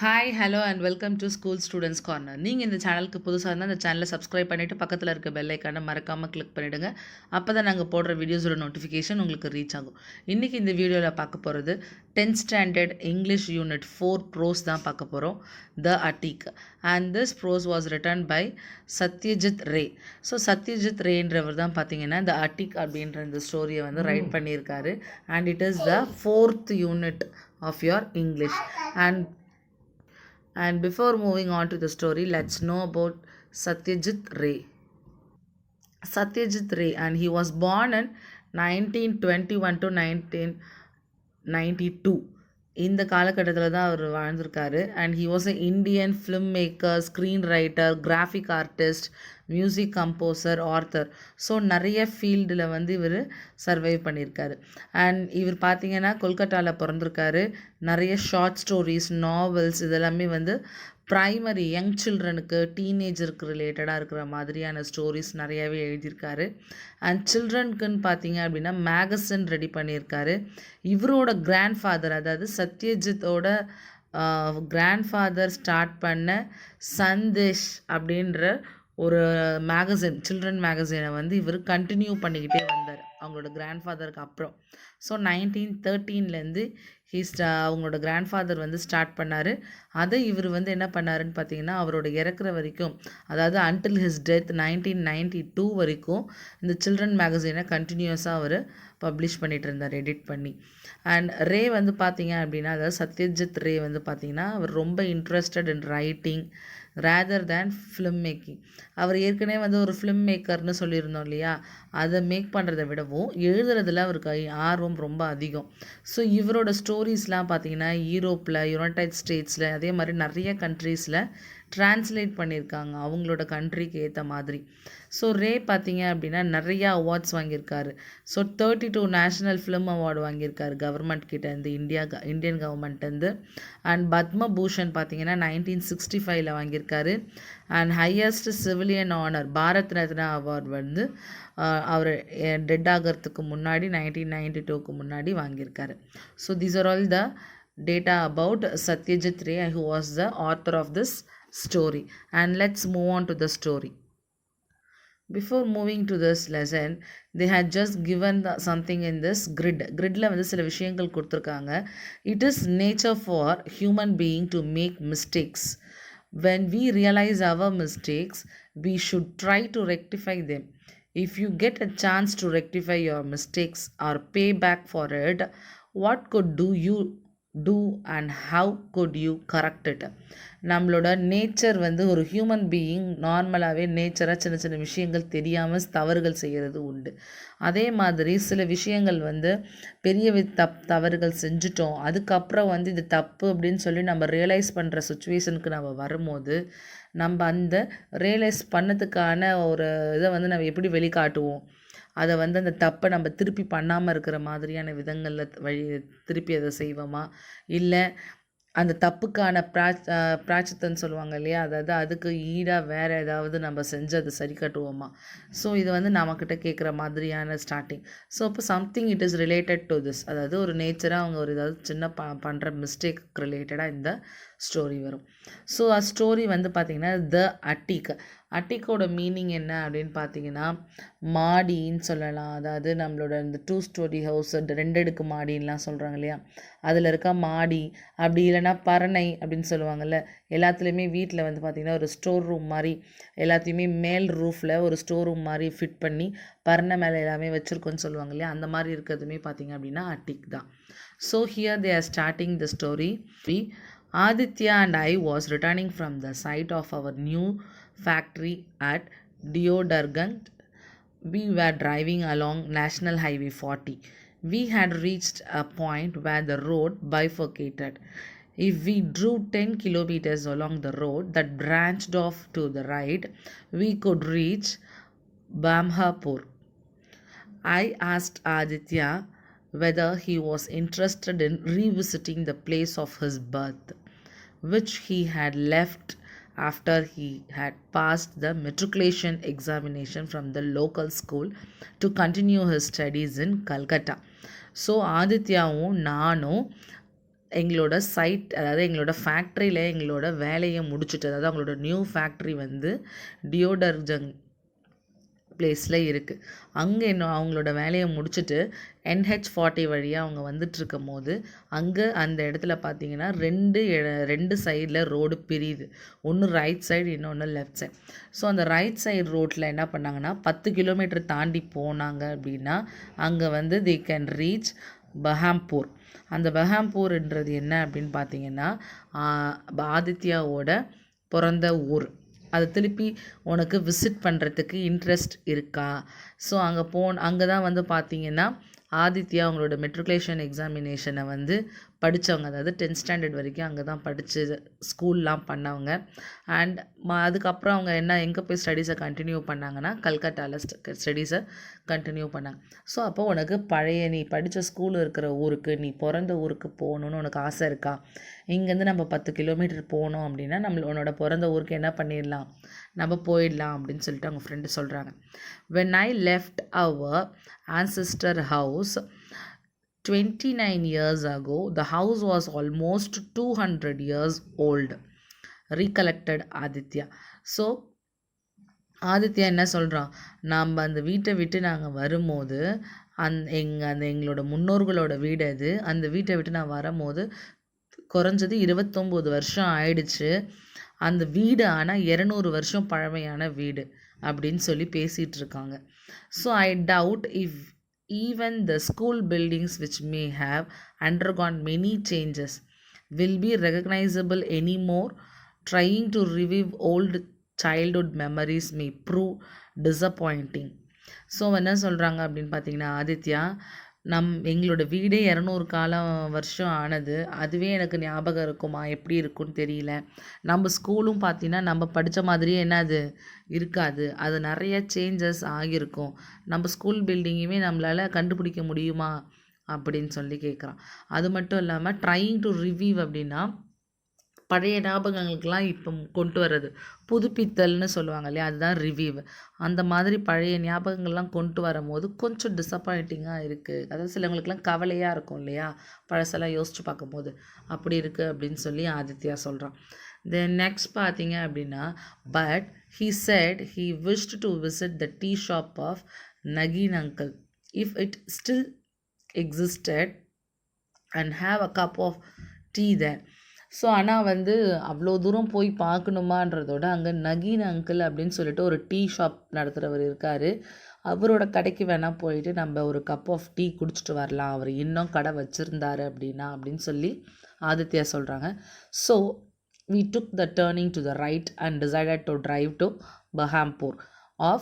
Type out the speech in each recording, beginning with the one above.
Hi, hello and welcome to school students corner. நீங்கள் இந்த சேனலுக்கு புதுசாக இருந்தால் அந்த சேனலை சப்ஸ்கிரைப் பண்ணிவிட்டு பக்கத்தில் இருக்க பெல் ஐக்கானை மறக்காமல் கிளிக் பண்ணிவிடுங்க. அப்போ தான் நாங்கள் போடுற வீடியோஸோட நோட்டிஃபிகேஷன் உங்களுக்கு ரீச் ஆகும். இன்றைக்கி இந்த வீடியோவில் பார்க்க போகிறது 10th standard English unit 4 pros தான் பார்க்க போகிறோம். The attic and this prose was written by Satyajit Ray. So Satyajit ரேன்றவர் தான் பார்த்தீங்கன்னா இந்த அட்டீக் அப்படின்ற இந்த ஸ்டோரியை வந்து ரைட் பண்ணியிருக்காரு. And it is the 4th unit of your English. And before moving on to the story, let's know about Satyajit Ray. Satyajit Ray, and he was born in 1921 to 1992. இந்த காலகட்டத்தில் தான் அவர் வாழ்ந்திருக்காரு. And he was a Indian film maker, screen writer, graphic artist, music composer, author. So நிறைய ஃபீல்டில் வந்து இவர் survive பண்ணியிருக்காரு. அண்ட் இவர் பார்த்திங்கன்னா கொல்கட்டாவில் பிறந்திருக்காரு. நிறைய ஷார்ட் ஸ்டோரிஸ், நாவல்ஸ் இதெல்லாமே வந்து ப்ரைமரி யங் சில்ட்ரனுக்கு, டீனேஜருக்கு ரிலேட்டடாக இருக்கிற மாதிரியான ஸ்டோரிஸ் நிறையாவே எழுதியிருக்காரு. அண்ட் சில்ட்ரனுக்குன்னு பார்த்தீங்க அப்படின்னா மேகசின் ரெடி பண்ணியிருக்காரு. இவரோட கிராண்ட்ஃபாதர், அதாவது சத்யஜித்தோட கிராண்ட்ஃபாதர் ஸ்டார்ட் பண்ண சந்தேஷ் அப்படின்ற ஒரு மேகசின், சில்ட்ரன் மேகசினை வந்து இவர் கண்டினியூ பண்ணிக்கிட்டே வந்தார் அவங்களோட கிராண்ட்ஃபாதருக்கு அப்புறம். ஸோ 1913லேருந்து அவங்களோட கிராண்ட்ஃபாதர் வந்து ஸ்டார்ட் பண்ணார். அதை இவர் வந்து என்ன பண்ணாருன்னு பார்த்தீங்கன்னா அவரோட இறக்குற வரைக்கும், அதாவது அன்டில் ஹிஸ் டெத் 1992 வரைக்கும் இந்த சில்ட்ரன் மேகசினை கண்டினியூஸாக அவர் பப்ளிஷ் பண்ணிகிட்டு இருந்தார், எடிட் பண்ணி. அண்ட் ரே வந்து பார்த்தீங்க அப்படின்னா, அதாவது சத்யஜித் ரே வந்து பார்த்திங்கன்னா அவர் ரொம்ப interested in writing rather than film making. அவர் ஏற்கனவே வந்து ஒரு ஃபிலிம் மேக்கர்னு சொல்லியிருந்தோம் இல்லையா, அதை மேக் பண்ணுறதை விடவும் எழுதுறதுல அவருக்கு ஆர்வம் ரொம்ப அதிகம். ஸோ இவரோட ஸ்டோரிஸ்லாம் பார்த்தீங்கன்னா யூரோப்பில், யுனைடெட் ஸ்டேட்ஸில், அதே மாதிரி நிறைய கண்ட்ரீஸில் ட்ரான்ஸ்லேட் பண்ணியிருக்காங்க அவங்களோட கண்ட்ரிக்கு ஏற்ற மாதிரி. ஸோ ரே பார்த்தீங்க அப்படின்னா நிறையா அவார்ட்ஸ் வாங்கியிருக்காரு. ஸோ 32 நேஷ்னல் ஃபிலிம் அவார்டு வாங்கியிருக்காரு கவர்மெண்ட் கிட்டேருந்து, இந்தியன் கவர்மெண்ட்லேருந்து. அண்ட் பத்மபூஷன் பார்த்தீங்கன்னா 1965 வாங்கியிருக்காரு. And highest civilian honour Bharat Ratna award வந்து அவர் டெட் ஆகிறதுக்கு முன்னாடி 1992க்கு முன்னாடி வாங்கியிருக்காரு. So these are all the data about Satyajit Ray, who was the author of this story. And let's move on to the story. Before moving to this lesson, they had just given something in this gridல வந்து சில விஷயங்கள் கொடுத்துருக்காங்க. It is nature for human being to make mistakes. When we realize our mistakes, we should try to rectify them. If you get a chance to rectify your mistakes or pay back for it, what could you do and how could you correct it? நம்மளோட nature வந்து ஒரு human being நார்மலாகவே நேச்சராக சின்ன சின்ன விஷயங்கள் தெரியாமல் தவறுகள் செய்கிறது உண்டு. அதே மாதிரி சில விஷயங்கள் வந்து பெரிய தவறுகள் செஞ்சுட்டோம், அதுக்கப்புறம் வந்து இது தப்பு அப்படின்னு சொல்லி நம்ம ரியலைஸ் பண்ணுற சுச்சுவேஷனுக்கு நம்ம வரும்போது நம்ம அந்த ரியலைஸ் பண்ணதுக்கான ஒரு இதை வந்து நம்ம எப்படி வெளிக்காட்டுவோம், அதை வந்து அந்த தப்பை நம்ம திருப்பி பண்ணாமல் இருக்கிற மாதிரியான விதங்களில் திருப்பி அதை செய்வோமா, இல்லை அந்த தப்புக்கான பிராச்சித்தன்னு சொல்லுவாங்க இல்லையா, அதாவது அதுக்கு ஈடாக வேறு ஏதாவது நம்ம செஞ்சு அதை சரி கட்டுவோமா. ஸோ இது வந்து நம்மக்கிட்ட கேட்குற மாதிரியான ஸ்டார்டிங். ஸோ இப்போ something it is related to this, அதாவது ஒரு நேச்சராக அவங்க ஒரு ஏதாவது சின்ன பண்ணுற மிஸ்டேக் ரிலேட்டடாக இந்த ஸ்டோரி வரும். ஸோ ஸ்டோரி வந்து பார்த்திங்கன்னா த அட்டீக். அட்டிக்கோட மீனிங் என்ன அப்படின்னு பார்த்தீங்கன்னா மாடின்னு சொல்லலாம். அதாவது நம்மளோட இந்த 2 ஸ்டோரி ஹவுஸ், 2 அடுக்கு மாடின்லாம் சொல்கிறாங்க இல்லையா, அதில் இருக்க மாடி, அப்படி இல்லைன்னா பரணை அப்படின்னு சொல்லுவாங்கள்ல. எல்லாத்துலேயுமே வீட்டில் வந்து பார்த்திங்கன்னா ஒரு ஸ்டோர் ரூம் மாதிரி எல்லாத்தையுமே மேல் ரூஃபில் ஒரு ஸ்டோர் ரூம் மாதிரி ஃபிட் பண்ணி பரணை மேலே எல்லாமே வச்சுருக்கோன்னு சொல்லுவாங்க இல்லையா, அந்த மாதிரி இருக்கிறதுமே பார்த்திங்க அப்படின்னா அட்டிக் தான். So here they are starting the story. Aditya and I was returning from the site of our new factory at Deodorgant. We were driving along National Highway 40. We had reached a point where the road bifurcated. If we drove 10 kilometers along the road that branched off to the right, we could reach Bamhapur. I asked Aditya whether he was interested in revisiting the place of his birth, which he had left after he had passed the matriculation examination from the local school to continue his studies in Calcutta. So ஆதித்யாவும் நானும் எங்களோட side, அதாவது எங்களோட ஃபேக்ட்ரியில் எங்களோட வேலையை முடிச்சுட்டு, அதாவது அவங்களோட நியூ ஃபேக்ட்ரி வந்து டியோடர்ஜங் பிளேஸில் இருக்குது. அங்கே இன்னும் அவங்களோட வேலையை முடிச்சுட்டு NH40 வழியாக அவங்க வந்துட்டுருக்கும் போது அங்கே அந்த இடத்துல பார்த்தீங்கன்னா ரெண்டு சைடில் ரோடு பிரியுது. ஒன்று ரைட் சைடு, இன்னொன்று லெஃப்ட் சைடு. ஸோ அந்த ரைட் சைடு ரோட்டில் என்ன பண்ணாங்கன்னா 10 கிலோமீட்டர் தாண்டி போனாங்க அப்படின்னா அங்கே வந்து தே கேன் ரீச் பஹாம்பூர். அந்த பஹாம்பூர்ன்றது என்ன அப்படின்னு பார்த்தீங்கன்னா ஆதித்யாவோட பிறந்த ஊர். அதை திருப்பி உனக்கு விசிட் பண்ணுறதுக்கு இன்ட்ரெஸ்ட் இருக்கா? ஸோ அங்கே தான் வந்து பார்த்தீங்கன்னா ஆதித்யா அவங்களோட மெட்ரிகுலேஷன் எக்ஸாமினேஷனை வந்து படித்தவங்க, அதாவது 10th ஸ்டாண்டர்ட் வரைக்கும் அங்கே தான் படித்து ஸ்கூல்லாம் பண்ணவங்க. அண்ட் அதுக்கப்புறம் அவங்க எங்கே போய் ஸ்டடீஸை கண்டினியூ பண்ணாங்கன்னா கல்கட்டாவில் ஸ்டடீஸை கண்டினியூ பண்ணாங்க. ஸோ அப்போ உனக்கு பழைய நீ படித்த ஸ்கூல் இருக்கிற ஊருக்கு, நீ பிறந்த ஊருக்கு போகணுன்னு உனக்கு ஆசை இருக்கா? இங்கேருந்து நம்ம 10 கிலோமீட்டர் போனோம் அப்படின்னா உன்னோட பிறந்த ஊருக்கு என்ன பண்ணிடலாம், நம்ம போயிடலாம் அப்படின்னு சொல்லிட்டு அவங்க ஃப்ரெண்டு சொல்கிறாங்க. When I left our ancestor house 29 years ago, the house was almost 200 years old, recollected Aditya. So Aditya என்ன சொல்கிறான், நாம் அந்த வீட்டை விட்டு நாங்கள் வரும்போது எங்களோட முன்னோர்களோட வீடு அது, அந்த வீட்டை விட்டு நான் வரும்போது குறைஞ்சது 29 வருஷம் ஆயிடுச்சு. அந்த வீடு ஆனால் 200 வருஷம் பழமையான வீடு அப்படின்னு சொல்லி பேசிகிட்டு இருக்காங்க. So I doubt if even the school buildings which may have undergone many changes will be recognizable anymore. Trying to revive old childhood memories may prove disappointing. So என்ன சொல்கிறாங்க அப்படின்னு பார்த்தீங்கன்னா ஆதித்யா, எங்களோட வீடே 200 வருஷம் ஆனது, அதுவே எனக்கு ஞாபகம் இருக்குமா, எப்படி இருக்குன்னு தெரியல. நம்ம ஸ்கூலும் பார்த்தீங்கன்னா நம்ம படித்த மாதிரியே அது இருக்காது, அது நிறைய சேஞ்சஸ் ஆகியிருக்கும். நம்ம ஸ்கூல் பில்டிங்குமே நம்மளால் கண்டுபிடிக்க முடியுமா அப்படின்னு சொல்லி கேட்குறான். அது மட்டும் இல்லாமல் ட்ரையிங் டு ரிவ்யூ அப்படின்னா பழைய ஞாபகங்களுக்கெல்லாம் இப்போ கொண்டு வர்றது, புதுப்பித்தல்னு சொல்லுவாங்க இல்லையா, அதுதான் ரிவ்யூ. அந்த மாதிரி பழைய ஞாபகங்கள்லாம் கொண்டு வரும்போது கொஞ்சம் டிசப்பாயிண்டிங்காக இருக்குது. அதாவது சிலவங்களுக்குலாம் கவலையாக இருக்கும் இல்லையா, பழசெல்லாம் யோசித்து பார்க்கும்போது, அப்படி இருக்குது அப்படின்னு சொல்லி ஆதித்யா சொல்கிறான். தென் நெக்ஸ்ட் பார்த்தீங்க அப்படின்னா, but he said he wished to visit the tea shop of Nagin uncle if it still existed and have a cup of tea there. So ஆனால் வந்து அவ்வளோ தூரம் போய் பார்க்கணுமான்றதோட அங்கே நகீன் அங்கிள் அப்படின்னு சொல்லிட்டு ஒரு டீ ஷாப் நடத்துகிறவர் இருக்கார். அவரோட கடைக்கு வேணால் போயிட்டு நம்ம ஒரு கப் ஆஃப் டீ குடிச்சிட்டு வரலாம், அவர் இன்னும் கடை வச்சுருந்தாரு அப்படின்னு சொல்லி ஆதித்யா சொல்கிறாங்க. So we took the turning to the right and decided to drive to Bahampur, of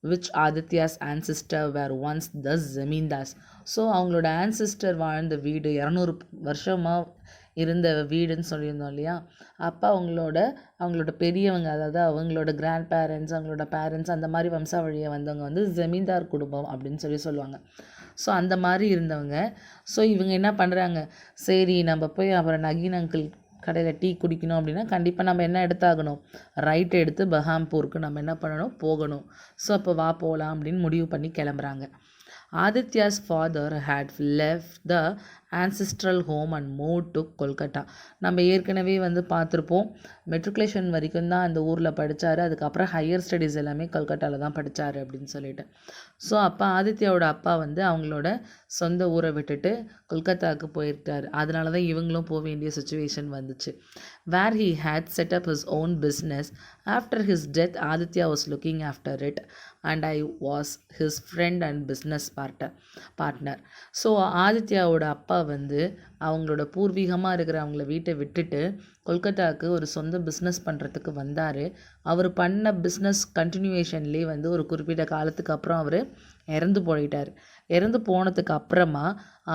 which Aditya's ancestor were once the zamindars. So அவங்களோட ஆன்சிஸ்டர் வாழ்ந்த வீடு 200 வருஷமாக இருந்த வீடுன்னு சொல்லியிருந்தோம் இல்லையா, அப்போ அவங்களோட பெரியவங்க, அதாவது அவங்களோட கிராண்ட் பேரண்ட்ஸ், அவங்களோட பேரண்ட்ஸ், அந்த மாதிரி வம்சாவழியை வந்தவங்க வந்து ஜமீன்தார் குடும்பம் அப்படின்னு சொல்லுவாங்க. ஸோ அந்த மாதிரி இருந்தவங்க. ஸோ இவங்க என்ன பண்ணுறாங்க, சரி நம்ம போய் அப்புறம் நகீன் அங்கிள் கடையில் டீ குடிக்கணும் அப்படின்னா கண்டிப்பாக நம்ம என்ன எடுத்தாகணும், ரைட் எடுத்து பஹாம்பூருக்கு நம்ம என்ன பண்ணணும், போகணும். ஸோ அப்போ வா போகலாம் அப்படின்னு முடிவு பண்ணி கிளம்புறாங்க. Aditya's father had left the ancestral home and moved to Kolkata. நம்ம ஏற்கனவே வந்து பார்த்துருப்போம், மெட்ரிகுலேஷன் வரைக்கும் தான் அந்த ஊரில் படித்தார், அதுக்கப்புறம் ஹையர் ஸ்டடீஸ் எல்லாமே கல்கட்டாவில் தான் படித்தார் அப்படின்னு சொல்லிட்டு. ஸோ அப்போ ஆதித்யாவோட அப்பா வந்து அவங்களோட சொந்த ஊரை விட்டுட்டு கொல்கத்தாவுக்கு போயிருக்காரு. அதனால தான் இவங்களும் போக வேண்டிய சுச்சுவேஷன் வந்துச்சு. Where he had set up his own business. After his death, Aditya was looking after it and I was his friend and business partner. So ஆதித்யாவோட அப்பா வந்து அவங்களோட பூர்வீகமாக இருக்கிற அவங்கள வீட்டை விட்டுட்டு கொல்கத்தாவுக்கு ஒரு சொந்த பிஸ்னஸ் பண்ணுறதுக்கு வந்தார். அவர் பண்ண பிஸ்னஸ் கண்டினியூவேஷன்லேயே வந்து ஒரு குறிப்பிட்ட காலத்துக்கு அப்புறம் அவர் இறந்து போயிட்டார். இறந்து போனதுக்கு அப்புறமா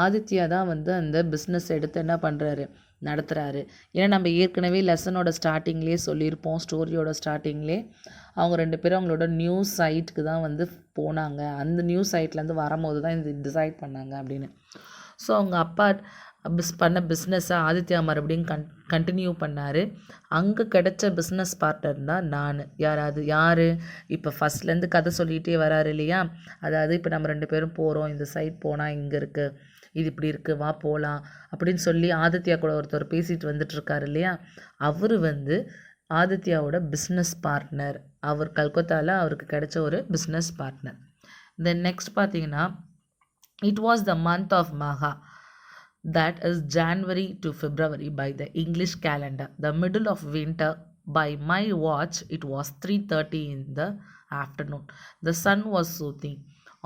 ஆதித்யா தான் வந்து அந்த பிஸ்னஸ் எடுத்து என்ன பண்ணுறாரு, நடத்துகிறாரு. ஏன்னா நம்ம ஏற்கனவே லெசனோட ஸ்டார்டிங்லேயே சொல்லியிருப்போம், ஸ்டோரியோட ஸ்டார்டிங்லேயே அவங்க 2 பேரும் அவங்களோட நியூஸ் சைட்டுக்கு தான் வந்து போனாங்க. அந்த நியூஸ் சைட்லேருந்து வரும்போது தான் இது டிசைட் பண்ணாங்க அப்படின்னு. ஸோ அவங்க அப்பா பண்ண பிஸ்னஸை ஆதித்யா மறுபடியும் கண்டினியூ பண்ணார். அங்கே கிடைச்ச பிஸ்னஸ் பார்ட்னர் தான் நான். யார் இப்போ ஃபஸ்ட்லேருந்து கதை சொல்லிகிட்டே வராரு இல்லையா, அதாவது இப்போ நம்ம 2 பேரும் போகிறோம், இந்த சைட் போனால் இங்கே இருக்குது, இது இப்படி இருக்குது வா போகலாம் அப்படின்னு சொல்லி ஆதித்யா கூட ஒருத்தர் பேசிட்டு வந்துட்டுருக்காரு இல்லையா, அவர் வந்து ஆதித்யாவோட பிஸ்னஸ் பார்ட்னர். அவர் கல்கத்தாவில் அவருக்கு கிடைச்ச ஒரு பிஸ்னஸ் பார்ட்னர். தென் நெக்ஸ்ட் பார்த்தீங்கன்னா, it was the month of Magha, that is January to February by the English calendar, the middle of winter. By my watch it was 3:30 in the afternoon. The sun was soothing.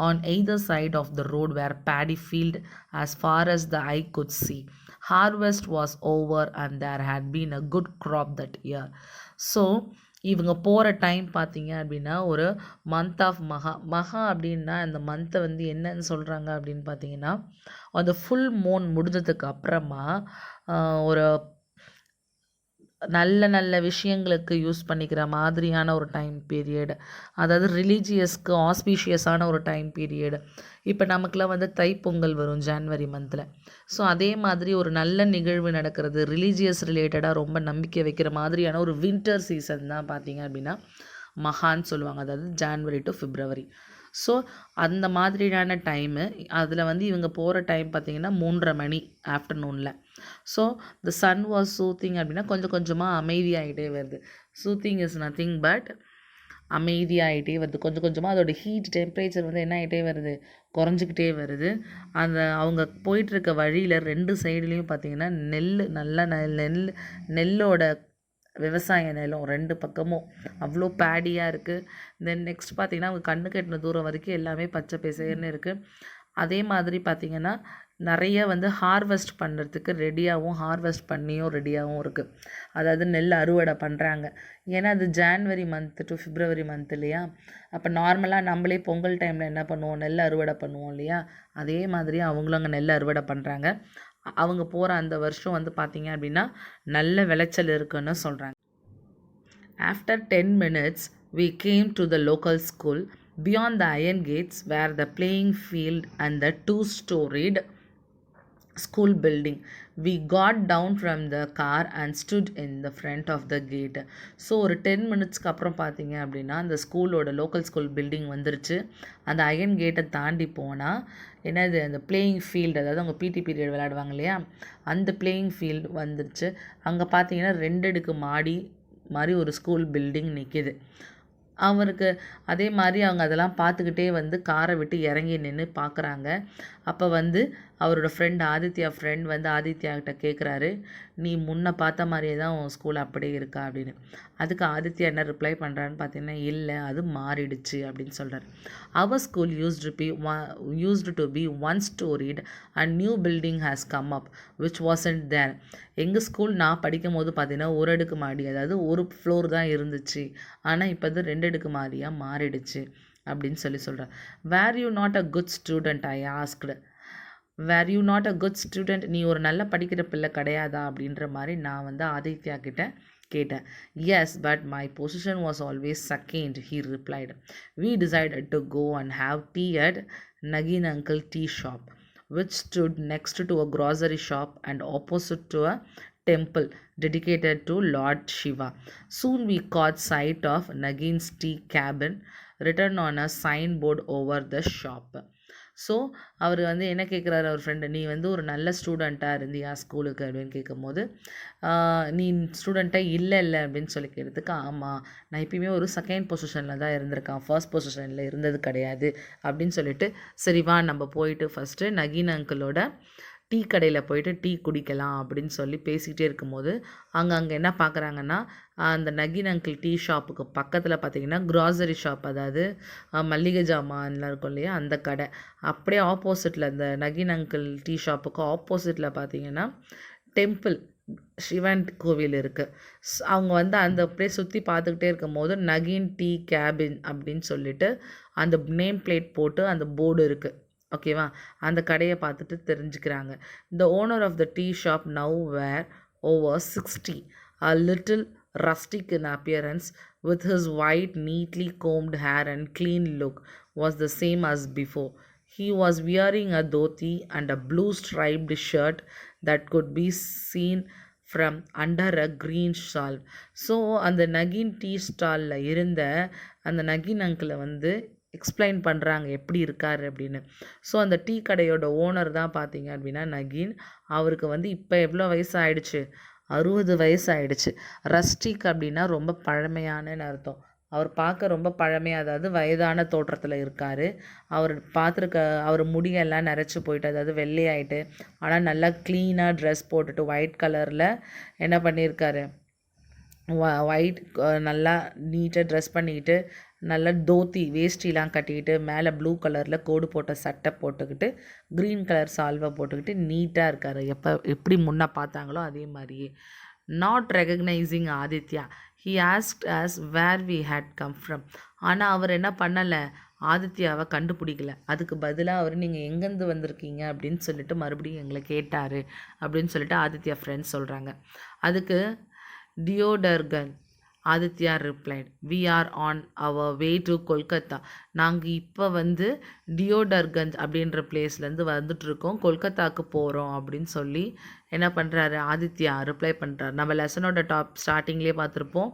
On either side of the road were paddy field as far as the eye could see. Harvest was over and there had been a good crop that year. So இவங்க போகிற time பார்த்தீங்க அப்படின்னா ஒரு month of மகா அப்படின்னா அந்த மந்த்தை வந்து என்னன்னு சொல்கிறாங்க அப்படின்னு பார்த்தீங்கன்னா, அந்த ஃபுல் மூன் முடிஞ்சதுக்கு அப்புறமா ஒரு நல்ல நல்ல விஷயங்களுக்கு யூஸ் பண்ணிக்கிற மாதிரியான ஒரு டைம் பீரியட், அதாவது ரிலீஜியஸ்க்கு ஆஸ்பீஷியஸான ஒரு டைம் பீரியட். இப்போ நமக்குலாம் வந்து தைப்பொங்கல் வரும் ஜான்வரி மந்தில். ஸோ அதே மாதிரி ஒரு நல்ல நிகழ்வு நடக்கிறது, ரிலீஜியஸ் ரிலேட்டடாக ரொம்ப நம்பிக்கை வைக்கிற மாதிரியான ஒரு வின்டர் சீசன் தான் பார்த்தீங்க அப்படின்னா மகான்னு சொல்லுவாங்க, அதாவது ஜான்வரி டு பிப்ரவரி. ஸோ அந்த மாதிரியான டைமு. அதில் வந்து இவங்க போகிற டைம் பார்த்திங்கன்னா 3:30 மணி ஆஃப்டர்நூனில். So the sun was soothing அப்படின்னா கொஞ்சம் கொஞ்சமாக அமைதியாகிட்டே வருது. சூத்திங் இஸ் நத்திங் பட் அமைதியாகிட்டே வருது. கொஞ்சம் கொஞ்சமாக அதோட ஹீட் டெம்பரேச்சர் வந்து என்ன ஆகிட்டே வருது, குறைஞ்சிக்கிட்டே வருது. அந்த அவங்க போயிட்டுருக்க வழியில் 2 சைடுலேயும் பார்த்திங்கன்னா நல்ல நெல்லோட விவசாய நிலம் 2 பக்கமும் அவ்வளோ பேடியாக இருக்குது. தென் நெக்ஸ்ட் பார்த்திங்கன்னா அவங்க கண்ணுக்கு எட்டின தூரம் வரைக்கும் எல்லாமே பச்சை பசேல்னு இருக்குது. அதே மாதிரி பார்த்திங்கன்னா நிறைய வந்து ஹார்வெஸ்ட் பண்ணுறதுக்கு ரெடியாகவும் ஹார்வெஸ்ட் பண்ணியும் ரெடியாகவும் இருக்குது. அதாவது நெல் அறுவடை பண்ணுறாங்க. ஏன்னா அது January month to February month இல்லையா. அப்போ நார்மலாக நம்மளே பொங்கல் டைமில் என்ன பண்ணுவோம், நெல் அறுவடை பண்ணுவோம் இல்லையா, அதே மாதிரி அவங்களும் அங்கே நெல் அறுவடை பண்ணுறாங்க. அவங்க போகிற அந்த வருஷம் வந்து பார்த்திங்க அப்படின்னா நல்ல விளைச்சல் இருக்குன்னு சொல்கிறாங்க. After 10 minutes we came to the local school. Beyond the iron gates were the playing field and the 2-storied school building. We got down from the car and stood in the front of the gate. So ஒரு 10 மினிட்ஸ்க்கு அப்புறம் பார்த்தீங்க அப்படின்னா அந்த ஸ்கூலோட local school building வந்துருச்சு. அந்த iron கேட்டை தாண்டி போனால் என்னது அந்த பிளேயிங் ஃபீல்டு, அதாவது அவங்க பிடி பீரியட் விளையாடுவாங்க இல்லையா, அந்த பிளேயிங் ஃபீல்டு வந்துருச்சு. அங்கே பார்த்தீங்கன்னா 2 அடுக்கு மாடி மாதிரி ஒரு ஸ்கூல் பில்டிங் நிற்கிது. அவருக்கு அதே மாதிரி அவங்க அதெல்லாம் பார்த்துக்கிட்டே வந்து காரை விட்டு இறங்கி நின்று பார்க்குறாங்க. அப்போ வந்து அவரோட ஆதித்யா ஃப்ரெண்ட் வந்து ஆதித்யாகிட்ட கேட்குறாரு, நீ முன்ன பார்த்த மாதிரியே தான் உன் ஸ்கூல் அப்படியே இருக்கா அப்படின்னு. அதுக்கு ஆதித்யா என்ன ரிப்ளை பண்ணுறான்னு பார்த்தீங்கன்னா, இல்லை அது மாறிடுச்சு அப்படின்னு சொல்கிறார். அவர் school used to be 1-storied and new building has come up which wasn't there. எங்கள் ஸ்கூல் நான் படிக்கும் போது பார்த்தீங்கன்னா 1 அடுக்கு மாடி, அதாவது 1 ஃப்ளோர் தான் இருந்துச்சு. ஆனால் இப்போ அது 2 அடுக்கு மாடியாக மாறிடுச்சு அப்படின்னு சொல்கிறார். Were you not a good student I asked. Were you not a good student, நீ ஒரு நல்ல படிக்கிற பிள்ளை கிடையாதா அப்படின்ற மாதிரி நான் வந்து ஆதித்யா கிட்ட கேட்டேன். Yes but my position was always second, he replied. We decided to go and have tea at Nakeen uncle tea shop which stood next to a grocery shop and opposite to a temple dedicated to Lord Shiva. Soon we caught sight of Nagin's tea cabin written on a signboard over the shop. So அவர் வந்து என்ன கேட்குறாரு அவர் friend, நீ வந்து ஒரு நல்ல ஸ்டூடெண்ட்டாக இருந்தியா ஸ்கூலுக்கு அப்படின்னு கேட்கும்போது, நீ ஸ்டூடெண்ட்டாக இல்லை அப்படின்னு சொல்லி கேட்டதுக்கு, ஆமாம் நான் எப்பயுமே ஒரு செகண்ட் பொசிஷனில் தான் இருந்திருக்கேன், ஃபர்ஸ்ட் பொசிஷனில் இருந்தது கிடையாது அப்படின்னு சொல்லிட்டு, சரி வா நம்ம போயிட்டு ஃபஸ்ட்டு நகீன் அங்கிளோட டீ கடையில் போயிட்டு டீ குடிக்கலாம் அப்படின்னு சொல்லி பேசிக்கிட்டே இருக்கும்போது அங்கே என்ன பார்க்குறாங்கன்னா, அந்த நகீன் அங்கிள் டீ ஷாப்புக்கு பக்கத்தில் பார்த்திங்கன்னா க்ராசரி ஷாப், அதாவது மல்லிகை ஜாமான்லாம் இருக்கும் இல்லையா அந்த கடை. அப்படியே ஆப்போசிட்டில் அந்த நகீன் அங்கிள் டீ ஷாப்புக்கு ஆப்போசிட்டில் பார்த்திங்கன்னா டெம்பிள் சிவன் கோவில் இருக்குது. அவங்க வந்து அந்த அப்படியே சுற்றி பார்த்துக்கிட்டே இருக்கும் போது நகீன் டீ கேபின் அப்படின்னு சொல்லிட்டு அந்த நேம் பிளேட் போட்டு அந்த போர்டு இருக்குது. ஓகேவா, அந்த கடையை பார்த்துட்டு தெரிஞ்சுக்கிறாங்க. The owner of the tea shop now were over 60, a little rustic in appearance, with his white, neatly combed hair and clean look was the same as before. He was wearing a dhoti and a blue striped shirt that could be seen from under a green shawl. So அந்த நகீன் tea ஸ்டாலில் இருந்த அந்த நகீன் அங்கிளை வந்து explain பண்ணுறாங்க எப்படி இருக்கார் அப்படின்னு. So அந்த tea கடையோட ஓனர் தான் பார்த்தீங்க அப்படின்னா நகீன். அவருக்கு வந்து இப்போ எவ்வளோ வயசு ஆயிடுச்சு, 60 வயசு ஆயிடுச்சு. ரஸ்டிக் அப்படின்னா ரொம்ப பழமையானன்னு அர்த்தம். அவர் பார்க்க ரொம்ப பழமையாக, அதாவது வயதான தோற்றத்தில் இருக்கார். அவர் பார்த்துருக்க அவர் முடியெல்லாம் நரைச்சி போயிட்டு, அதாவது வெள்ளையாயிட்டு, ஆனால் நல்லா க்ளீனாக ட்ரெஸ் போட்டுட்டு ஒயிட் கலரில் என்ன பண்ணியிருக்காரு, ஒயிட் நல்லா நீட்டாக ட்ரெஸ் பண்ணிக்கிட்டு, நல்லா தோத்தி வேஷ்டிலாம் கட்டிக்கிட்டு, மேலே ப்ளூ கலரில் கோடு போட்ட சட்டை போட்டுக்கிட்டு, க்ரீன் கலர் சால்வை போட்டுக்கிட்டு நீட்டாக இருக்கார். எப்படி முன்னே பார்த்தாங்களோ அதே மாதிரியே. Not recognising Aditya, he asked us where we had come from. ஆனால் அவர் என்ன பண்ணலை, ஆதித்யாவை கண்டுபிடிக்கல. அதுக்கு பதிலாக அவர் நீங்கள் எங்கேருந்து வந்திருக்கீங்க அப்படின்னு சொல்லிட்டு மறுபடியும் எங்களை கேட்டார் அப்படின்னு சொல்லிட்டு ஆதித்யா ஃப்ரெண்ட்ஸ் சொல்கிறாங்க. அதுக்கு டியோடர்கன் Aditya replied, we are on our way to Kolkata. நாங்கள் இப்போ வந்து டியோடர்கஞ்ச் அப்படின்ற பிளேஸ்லேருந்து வந்துட்டுருக்கோம், கொல்கத்தாவுக்கு போகிறோம் அப்படின்னு சொல்லி என்ன பண்ணுறாரு ஆதித்யா ரிப்ளை பண்ணுறாரு. நம்ம லெசனோட ஸ்டார்டிங்லேயே பார்த்துருப்போம்,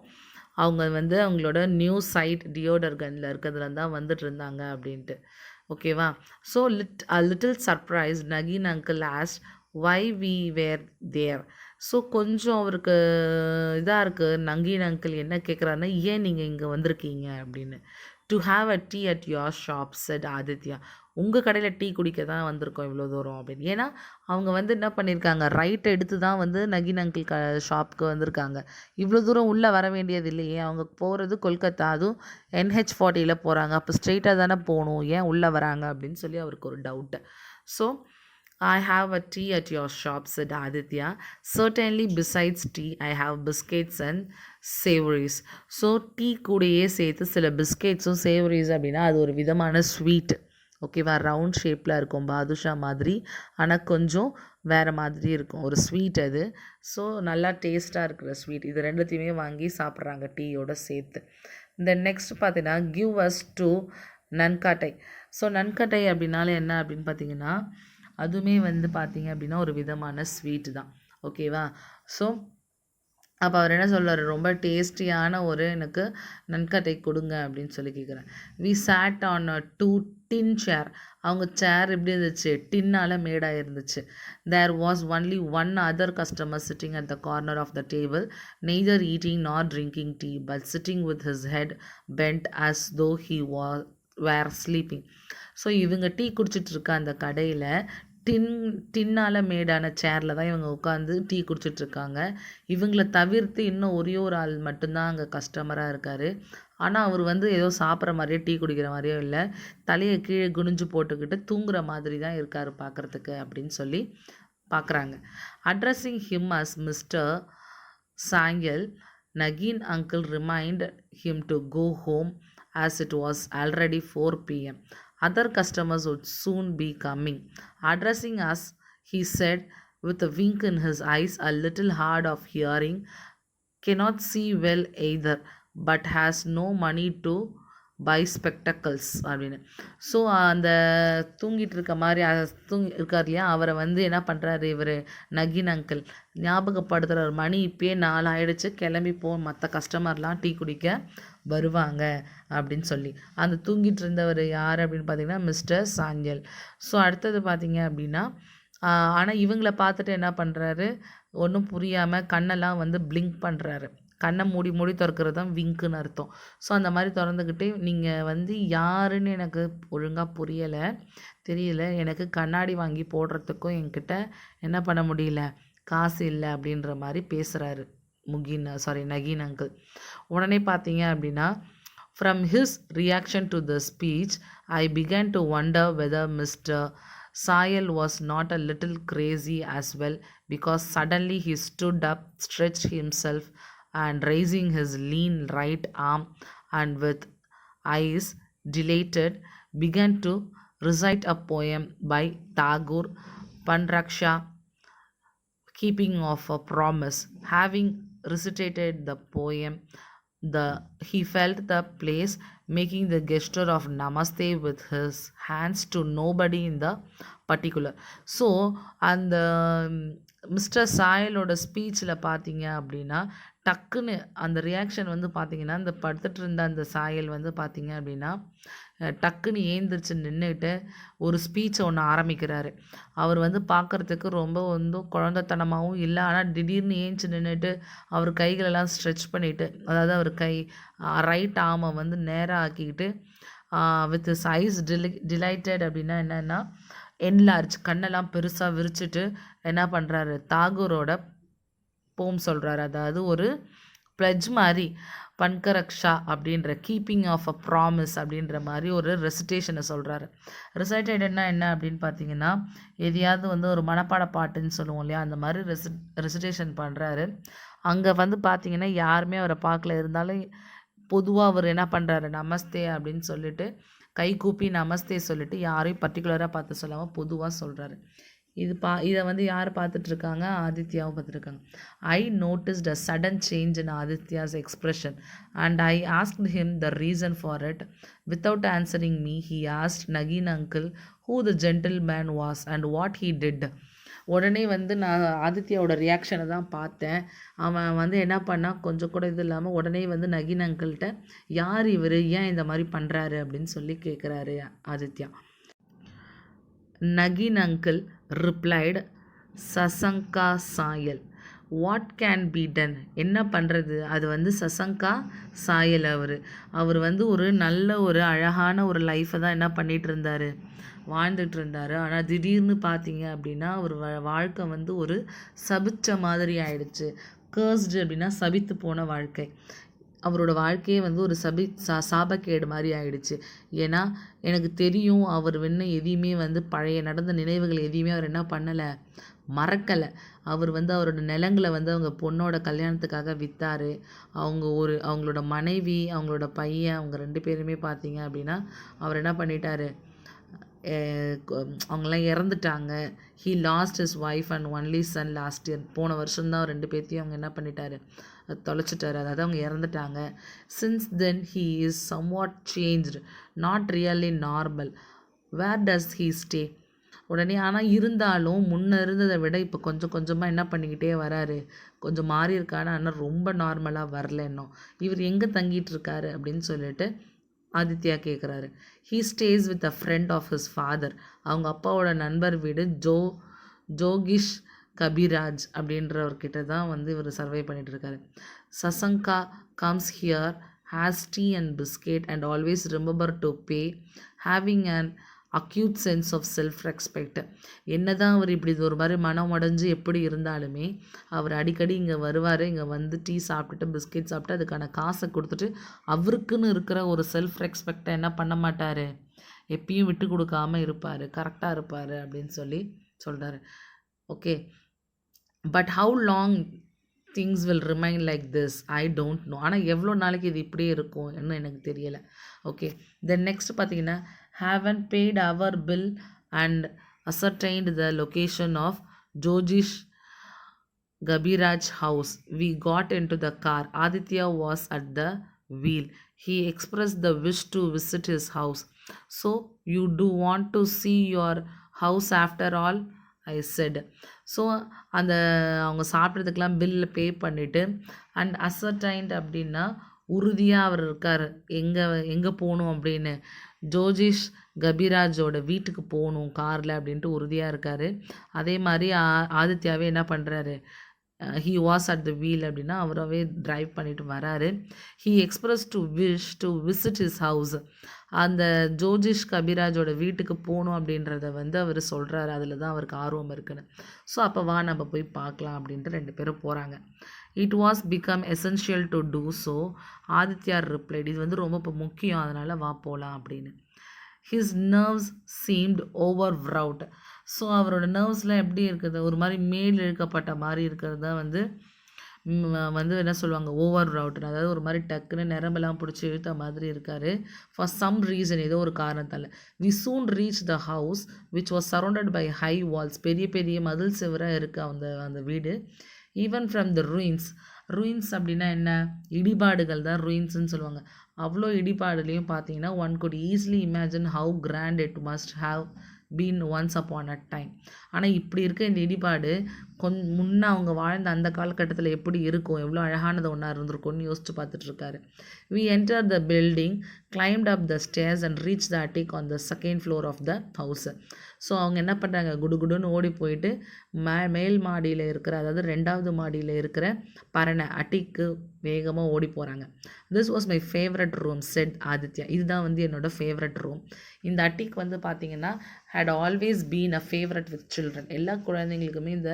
அவங்க வந்து அவங்களோட நியூ சைட் டியோடர்கனில் இருக்கிறதுல தான் வந்துட்டு இருந்தாங்க அப்படின்ட்டு. ஓகேவா? So little surprise Nakeen uncle asked why we were there. So கொஞ்சம் அவருக்கு இதாக இருக்குது. நங்கீன் அங்கிள் என்ன கேட்குறாருன்னா, ஏன் நீங்கள் இங்கே வந்திருக்கீங்க அப்படின்னு. To have a tea at your shop set Aditya. உங்கள் கடையில் டீ குடிக்க தான் வந்திருக்கோம் இவ்வளோ தூரம் அப்படின்னு. ஏன்னா அவங்க வந்து என்ன பண்ணியிருக்காங்க, ரைட் எடுத்து தான் வந்து நகீன் அங்கிள் ஷாப்புக்கு வந்திருக்காங்க. இவ்வளோ தூரம் உள்ளே வர வேண்டியது இல்லையே, அவங்க போகிறது கொல்கத்தா, அதுவும் NH40 போகிறாங்க, அப்போ ஸ்ட்ரெயிட்டாக தானே போகணும், ஏன் உள்ளே வராங்க அப்படின்னு சொல்லி அவருக்கு ஒரு doubt. So I have a tea at your shop, said Aditya. Certainly, besides tea, I have biscuits and savories. So tea கூடயே சேர்த்து சில பிஸ்கெட்ஸும் சேவரிஸ் அப்படின்னா அது ஒரு விதமான ஸ்வீட். ஓகேவா? ரவுண்ட் ஷேப்பில் இருக்கும், பாதுஷா மாதிரி, ஆனால் கொஞ்சம் வேறு மாதிரி இருக்கும் ஒரு ஸ்வீட் அது. ஸோ நல்லா டேஸ்ட்டாக இருக்கிற ஸ்வீட், இது ரெண்டுத்தையுமே வாங்கி சாப்பிட்றாங்க டீயோட சேர்த்து. இந்த நெக்ஸ்ட் பார்த்தீங்கன்னா கிவ் அஸ் டு நன்காட்டை. ஸோ நன்காட்டை அப்படின்னால என்ன அப்படின்னு பார்த்தீங்கன்னா, அதுவுமே வந்து பார்த்தீங்க அப்படின்னா ஒரு விதமான ஸ்வீட்டு தான். ஓகேவா? ஸோ அப்போ அவர் என்ன சொல்கிறார், ரொம்ப டேஸ்டியான ஒரு எனக்கு நன்கட்டை கொடுங்க அப்படின்னு சொல்லி கேட்குறேன். We sat on a 2 tin chair. அவங்க சேர் எப்படி இருந்துச்சு, டின்னால் மேடாக இருந்துச்சு. There was only one other customer sitting at the corner of the table, neither eating not drinking tea but sitting with his head bent as though he were sleeping. So இவங்க tea குடிச்சிட்டு இருக்க அந்த கடையில் டின்னால் மேடான சேரில் தான் இவங்க உட்காந்து டீ குடிச்சிட்ருக்காங்க. இவங்கள தவிர்த்து இன்னும் ஒரே ஒரு ஆள் மட்டும்தான் அங்கே கஸ்டமராக இருக்கார். ஆனால் அவர் வந்து ஏதோ சாப்பிட்ற மாதிரியே டீ குடிக்கிற மாதிரியோ இல்லை, தலையை கீழே குனிஞ்சு போட்டுக்கிட்டு தூங்குற மாதிரி தான் இருக்கார் பார்க்குறதுக்கு அப்படின்னு சொல்லி பார்க்குறாங்க. Addressing him as mister Sangal, Nakeen uncle remind him to go home as it was already 4 p.m. Other customers would soon be coming. Addressing us, he said with a wink in his eyes, a little hard of hearing, cannot see well either, but has no money to buy spectacles அப்படின்னு. So அந்த தூங்கிட்டு இருக்க மாதிரி இருக்கார் இல்லையா, அவரை வந்து என்ன பண்ணுறாரு இவர் நகீன் அங்கிள் ஞாபகப்படுத்துகிறார், மணி இப்போயே 4 ஆயிடுச்சு, கிளம்பி போ, மற்ற கஸ்டமர்லாம் டீ குடிக்க வருவாங்க அப்படின்னு சொல்லி. அந்த தூங்கிட்டு இருந்தவர் யார் அப்படின்னு பார்த்தீங்கன்னா மிஸ்டர் சாஞ்சல். ஸோ அடுத்தது பார்த்தீங்க அப்படின்னா, ஆனால் இவங்கள பார்த்துட்டு என்ன பண்ணுறாரு, ஒன்றும் புரியாமல் கண்ணெல்லாம் வந்து பிளிங்க் பண்ணுறாரு. கண்ணை மூடி மூடி திறக்கிறது தான் விங்க்குன்னு அர்த்தம். ஸோ அந்த மாதிரி திறந்துக்கிட்டு, நீங்கள் வந்து யாருன்னு எனக்கு ஒழுங்காக தெரியல, எனக்கு கண்ணாடி வாங்கி போடுறதுக்கும் என்கிட்ட என்ன பண்ண முடியல, காசு இல்லை அப்படின்ற மாதிரி பேசுகிறாரு நகீன் அங்கிள். உடனே பார்த்தீங்க அப்படின்னா, from his reaction to the speech I began to wonder whether mister Sayal was not a little crazy as well, because suddenly he stood up, stretched himself, and raising his lean right arm, and with eyes dilated, began to recite a poem by Tagore Panraksha, keeping of a promise. Having recitated the poem, he felt the place, making the gesture of namaste with his hands to nobody in the particular. So அந்த mister சாயலோட ஸ்பீச்சில் பார்த்தீங்க அப்படின்னா டக்குன்னு அந்த reaction வந்து பார்த்தீங்கன்னா இந்த படுத்துட்டு இருந்த அந்த சாயல் வந்து பார்த்தீங்க அப்படின்னா டக்குன்னு ஏந்திரிச்சு நின்றுட்டு ஒரு ஸ்பீச்சை ஒன்று ஆரம்பிக்கிறாரு. அவர் வந்து பார்க்குறதுக்கு ரொம்ப வந்து குழந்தைத்தனமாகவும் இல்லை, ஆனால் திடீர்னு ஏஞ்சி நின்றுட்டு அவர் கைகளெல்லாம் ஸ்ட்ரெச் பண்ணிவிட்டு, அதாவது அவர் ரைட் ஆர்மை வந்து நேராக ஆக்கிக்கிட்டு வித் இஸ் ஐஸ் டிலைட்டட் அப்படின்னா என்னென்னா என்லார்ஜ் கண்ணெல்லாம் பெருசாக விரிச்சிட்டு என்ன பண்ணுறாரு, தாகூரோட போம் சொல்கிறாரு. அதாவது ஒரு ப்ளெட்ஜ் மாதிரி பன்கரக்ஷா அப்படின்ற கீப்பிங் ஆஃப் அ ப்ராமிஸ் அப்படின்ற மாதிரி ஒரு ரெசிடேஷனை சொல்கிறாரு. ரெசிடேட்டட்னா என்ன அப்படின்னு பார்த்தீங்கன்னா எதையாவது வந்து ஒரு மனப்பாட பாட்டுன்னு சொல்லுவோம் இல்லையா, அந்த மாதிரி ரெசிடேஷன் பண்ணுறாரு. அங்கே வந்து பார்த்தீங்கன்னா யாருமே அவரை பார்க்கல, இருந்தாலும் பொதுவாக அவர் என்ன பண்ணுறாரு, நமஸ்தே அப்படின்னு சொல்லிட்டு கை கூப்பி நமஸ்தே சொல்லிட்டு யாரையும் பர்டிகுலராக பார்த்து சொல்லாமல் பொதுவாக சொல்கிறாரு. இதை வந்து யார் பார்த்துட்ருக்காங்க, ஆதித்யாவும் பார்த்துருக்காங்க. I noticed a sudden change in Aditya's expression and I asked him the reason for it. Without answering me he asked Nakeen uncle who the gentleman was and what he did. உடனே வந்து நான் ஆதித்யாவோட ரியாக்ஷனை தான் பார்த்தேன். அவன் வந்து என்ன பண்ணால் கொஞ்சம் கூட இது இல்லாமல் உடனே வந்து நகீன் அங்கிள்கிட்ட யார் இவர், ஏன் இந்த மாதிரி பண்ணுறாரு அப்படின்னு சொல்லி கேட்குறாரு ஆதித்யா. நகீன் அங்கிள் ரிப்ளைடு, சசங்கா சாயல், வாட் கேன் பி டன், என்ன பண்ணுறது, அது வந்து சசங்கா சாயல். அவர் வந்து ஒரு நல்ல ஒரு அழகான ஒரு லைஃப்பை தான் என்ன பண்ணிகிட்டு இருந்தார், வாழ்ந்துட்டு இருந்தார். ஆனால் திடீர்னு பார்த்தீங்க அப்படின்னா அவர் வாழ்க்கை வந்து ஒரு சபிச்ச மாதிரி ஆயிடுச்சு. கர்ஸ்டு அப்படின்னா சபித்து போன வாழ்க்கை. அவரோட வாழ்க்கையே வந்து ஒரு சாபக்கேடு மாதிரி ஆயிடுச்சு. ஏன்னா எனக்கு தெரியும் அவர் எதையுமே வந்து பழைய நடந்த நினைவுகள் எதையுமே அவர் என்ன பண்ணலை, மறக்கலை. அவர் வந்து அவரோட நிலங்களை வந்து அவங்க பொண்ணோட கல்யாணத்துக்காக விற்றாரு. அவங்களோட மனைவி, அவங்களோட பையன், அவங்க 2 பேருமே பார்த்தீங்க அப்படின்னா அவர் என்ன பண்ணிட்டாரு, அவங்களாம் இறந்துட்டாங்க. He last his wife and only Sun last year. போன வருஷம்தான் 2 பேர்த்தையும் அவங்க என்ன பண்ணிட்டாரு, தொலைச்சிட்டாரு. அதாவது அவங்க இறந்துட்டாங்க. Since then he is somewhat changed, not really normal. Where does he stay. உடனே ஆனால் இருந்தாலும் முன்ன இருந்ததை விட இப்போ கொஞ்சம் கொஞ்சமாக என்ன பண்ணிக்கிட்டே வராரு, கொஞ்சம் மாறி இருக்காரு. ஆனால் ரொம்ப நார்மலாக வரல இன்னும். இவர் எங்கே தங்கிட்டு இருக்காரு அப்படின்னு சொல்லிட்டு ஆதித்யா கேட்குறாரு. He stays with a friend of his father. அவங்க அப்பாவோட நண்பர் வீடு ஜோகிஷ் கபிராஜ் அப்படின்றவர்கிட்ட தான் வந்து இவர் சர்வை பண்ணிகிட்ருக்காரு. Sasanka comes here, has tea and biscuit and always remember to pay, having and acute sense of self respect. என்ன தான் அவர் இப்படி ஒரு மாதிரி மனம் உடஞ்சி எப்படி இருந்தாலுமே அவர் அடிக்கடி இங்கே வருவார். இங்கே வந்து டீ சாப்பிட்டுட்டு பிஸ்கெட் சாப்பிட்டு அதுக்கான காசை கொடுத்துட்டு அவருக்குன்னு இருக்கிற ஒரு செல்ஃப் ரெஸ்பெக்டை என்ன பண்ண மாட்டார், எப்பயும் விட்டு கொடுக்காமல் இருப்பார், கரெக்டாக இருப்பார் அப்படின்னு சொல்லி சொல்கிறாரு. Okay, but how long things will remain like this I don't know. ஆனால் எவ்வளோ நாளைக்கு இது இப்படியே இருக்கும் இன்னும் எனக்கு தெரியலை. ஓகே, தென் நெக்ஸ்ட் பார்த்தீங்கன்னா haven't paid our bill and ascertained the location of Jojish Gabiraj house. We got into the car. Aditya was at the wheel. He expressed the wish to visit his house. So you do want to see your house after all, I said. So அவங்க சாப்பிட்றதுக்கெலாம் பில்லில் பே பண்ணிவிட்டு and அசர்டைன்ட் அப்படின்னா உறுதியாக அவர் இருக்கார் எங்கே போகணும் அப்படின்னு, ஜோஜிஷ் கபிராஜோட வீட்டுக்கு போகணும் காரில் அப்படின்ட்டு உறுதியாக இருக்கார். அதே மாதிரி ஆதித்யாவே என்ன பண்ணுறாரு, he was at the wheel அப்படின்னா அவராகவே ட்ரைவ் பண்ணிட்டு வராரு. He express to wish to visit his house. அந்த ஜோஜிஷ் கபிராஜோட வீட்டுக்கு போகணும் அப்படின்றத வந்து அவர் சொல்கிறாரு. அதில் தான் அவருக்கு ஆர்வம் இருக்குன்னு. ஸோ அப்போ வா நம்ம போய் பார்க்கலாம் அப்படின்ட்டு 2 பேரும் போகிறாங்க. It was become essential to do so, Aditya replied, இது வந்து ரொம்ப இப்போ முக்கியம், அதனால் வா போகலாம் அப்படின்னு. His nerves seemed overwrought. So அவரோட நர்வ்ஸ்லாம் எப்படி இருக்குது, ஒரு மாதிரி மேல் இழுக்கப்பட்ட மாதிரி இருக்கிறது தான் வந்து என்ன சொல்லுவாங்க, ஓவர் வ்ரவுட்னு. அதாவது ஒரு மாதிரி டக்குன்னு நரம்பெல்லாம் பிடிச்சி இழுத்த மாதிரி இருக்கார். ஃபார் சம் ரீசன், ஏதோ ஒரு காரணத்தால். We soon reach the house which was surrounded by high walls. பெரிய பெரிய மதில் சிவராக இருக்குது அந்த வீடு. ஈவன் ஃப்ரம் த ruins அப்படின்னா என்ன, இடிபாடுகள் தான் ruinsன்னு சொல்லுவாங்க. அவ்வளோ இடிபாடுலேயும் பார்த்தீங்கன்னா one could easily imagine how grand it must have been once upon a time. ஆனால் இப்படி இருக்க இந்த இடிபாடு முன்ன அவங்க வாழ்ந்த அந்த காலகட்டத்தில் எப்படி இருக்கும், எவ்வளோ அழகானது ஒன்றா இருந்திருக்கும்னு யோசிச்சு பார்த்துட்ருக்காரு. We enter the building, climbed up the stairs and reach the attic on the second floor of the house. So அவங்க என்ன பண்ணுறாங்க, குடுகுடுன்னு ஓடி போயிட்டு மேல் மாடியில் இருக்கிற, அதாவது 2வது மாடியில் இருக்கிற அட்டிக்கு வேகமாக ஓடி போகிறாங்க. This was my favourite room said Aditya. இதுதான் வந்து என்னோடய ஃபேவரட் ரூம். இந்த அட்டிக் வந்து பார்த்திங்கன்னா had always been a favourite with children. எல்லா குழந்தைங்களுக்குமே இந்த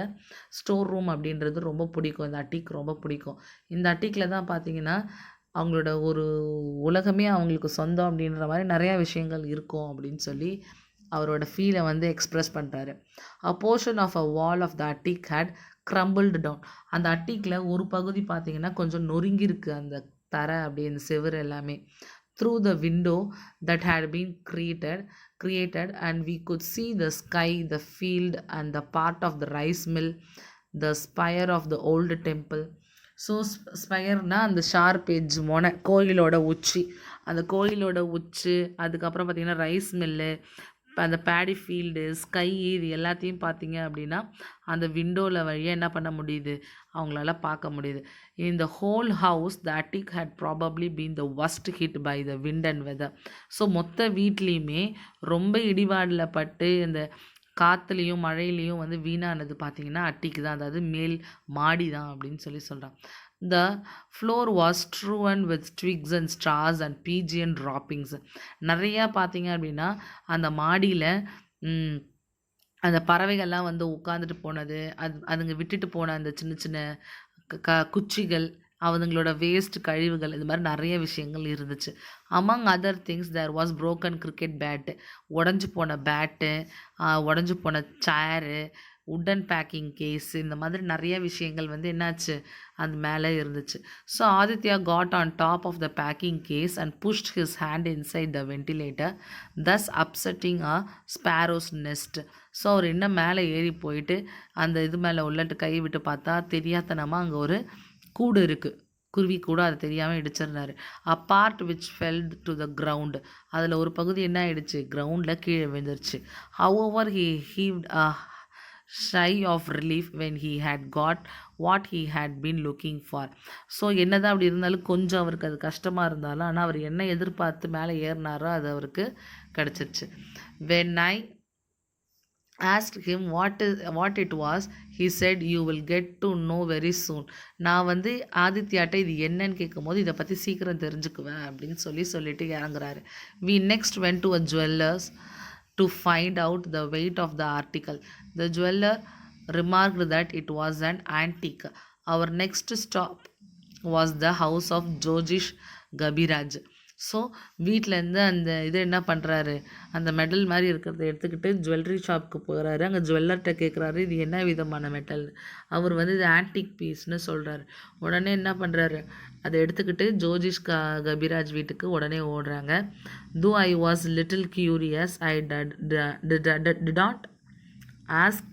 ஸ்டோர் ரூம் அப்படின்றது ரொம்ப பிடிக்கும், இந்த அட்டிக் ரொம்ப பிடிக்கும். இந்த அட்டிக்கில் தான் பார்த்திங்கன்னா அவங்களோட ஒரு உலகமே அவங்களுக்கு சொந்தம் அப்படின்ற மாதிரி நிறையா விஷயங்கள் இருக்கும் அப்படின்னு சொல்லி அவரோட ஃபீலை வந்து எக்ஸ்ப்ரெஸ் பண்ணுறாரு. A portion of a wall of the attic had crumbled down. அந்த அட்டிக்கில் ஒரு பகுதி பார்த்திங்கன்னா கொஞ்சம் நொறுங்கியிருக்கு, அந்த தரை அப்படி இந்த செவுரு எல்லாமே. through the window that had been created and we could see the sky, the field and the part of the rice mill, the spire of the old temple. So ஸ்பயர்னா அந்த ஷார்ப் எட்ஜ் மொனை, கோயிலோட உச்சி, அந்த கோயிலோட உச்சி, அதுக்கப்புறம் பார்த்திங்கன்னா rice mill, அந்த பேடி ஃபீல்டு, ஸ்கை, இது எல்லாத்தையும் பார்த்தீங்க அப்படின்னா அந்த விண்டோவில் வழியாக என்ன பண்ண முடியுது, அவங்களால பார்க்க முடியுது. இந்த whole house the attic had probably been the worst hit by the wind and weather. So மொத்த வீட்லேயுமே ரொம்ப இடிபாடில் பட்டு இந்த காற்றுலேயும் மழையிலையும் வந்து வீணானது பார்த்திங்கன்னா அட்டிக்கு தான், அதாவது மேல் மாடி தான் அப்படின்னு சொல்கிறான். The floor was strewn with twigs and straws and pigeon droppings. நிறையா பார்த்தீங்க அப்படின்னா அந்த மாடியில் அந்த பறவைகள்லாம் வந்து உட்காந்துட்டு போனது, அதுங்க விட்டுட்டு போன அந்த சின்ன சின்ன குச்சிகள், அவங்களோட வேஸ்ட் கழிவுகள், இது மாதிரி நிறைய விஷயங்கள் இருந்துச்சு. Among other things there was broken cricket bat, உடஞ்சி போன பேட்டு, உடஞ்சி போன சேரு, உட்டன் பேக்கிங் கேஸ், இந்த மாதிரி நிறைய விஷயங்கள் வந்து என்னாச்சு அது மேலே இருந்துச்சு. So Aditya got on top of the packing case and pushed his hand inside the ventilator, thus upsetting a sparrow's nest. So அவர் இன்னும் மேலே ஏறி போயிட்டு அந்த இது மேலே உள்ளட்டு கை விட்டு பார்த்தா தெரியாதனமாக அங்கே ஒரு கூடு இருக்குது, குருவி கூட, அது தெரியாமல் இடிச்சிருந்தாரு. A part which fell to the ground, அதில் ஒரு பகுதி என்ன ஆகிடுச்சு, கிரவுண்டில் கீழே விழுந்துருச்சு. How he heaved a sigh of relief when he had got what he had been looking for. So என்னதான் அப்படி இருந்தாலும் கொஞ்சம் அவருக்கு அது கஷ்டமாக இருந்தாலும், ஆனால் அவர் என்ன எதிர்பார்த்து மேலே ஏறினாரோ அது அவருக்கு கிடச்சிருச்சு. when I asked him what it was, he said you will get to know very soon. நான் வந்து ஆதித்யாட்ட இது என்னன்னு கேட்கும்போது இதை பற்றி சீக்கிரம் தெரிஞ்சுக்குவேன் அப்படின்னு சொல்லிட்டு இறங்குறாரு. we next went to a jeweler's to find out the weight of the article. The jeweler remarked that it was an antique. Our next stop was the house of Jojish Gabiraj. So வீட்டிலேருந்து அந்த இது என்ன பண்ணுறாரு, அந்த medal மாதிரி இருக்கிறத எடுத்துக்கிட்டு jewellery ஷாப்புக்கு போகிறாரு. அங்கே ஜுவல்லர்கிட்ட கேட்குறாரு இது என்ன விதமான மெட்டல். அவர் வந்து இது ஆன்டிக் பீஸ்னு சொல்கிறாரு. உடனே என்ன பண்ணுறாரு, அதை எடுத்துக்கிட்டு ஜோஜிஷ் கபிராஜ் வீட்டுக்கு உடனே ஓடுறாங்க. தோ I was little curious, I did not ask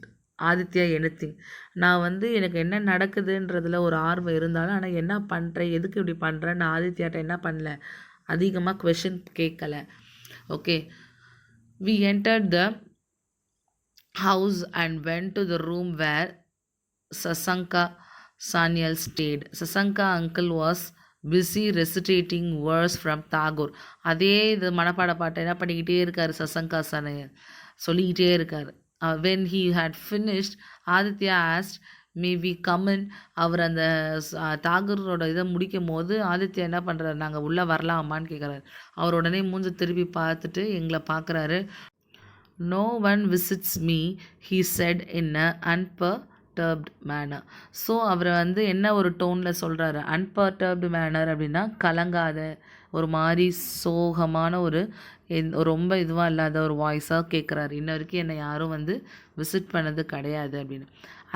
Aditya anything. நான் வந்து எனக்கு என்ன நடக்குதுன்றதில் ஒரு ஆர்வம் இருந்தாலும், ஆனால் என்ன பண்ணுறேன், எதுக்கு இப்படி பண்ணுறேன்னு ஆதித்யாட்ட என்ன பண்ணல, அதிகமாக கொஷின் கேட்கல. Okay, we entered the house and went to the room where Sasanka Sanyal stayed. Sasanka uncle was busy reciting verses from Tagore. அதே இது மனப்பாட பாட்டை என்ன பண்ணிக்கிட்டே இருக்கார் சசங்கா சானியல், சொல்லிக்கிட்டே இருக்கார். when he had finished, Aditya asked, may we come in. அவர் அந்த தாகூரோட இதை முடிக்கும் போது ஆதித்யா என்ன பண்ணுறாரு, நாங்கள் உள்ளே வரலாமான்னு கேட்குறாரு. அவர் உடனே மூஞ்சி திருப்பி பார்த்துட்டு எங்களை பார்க்குறாரு. no one visits me, he said in an unperturbed manner. So அவர் வந்து என்ன ஒரு டோனில் சொல்கிறாரு, unperturbed manner அப்படின்னா கலங்காத, ஒரு மாதிரி சோகமான ஒரு ரொம்ப இதுவாக இல்லாத ஒரு வாய்ஸாக கேட்குறாரு. இன்ன வரைக்கும் என்னை யாரும் வந்து விசிட் பண்ணது கிடையாது அப்படின்னு.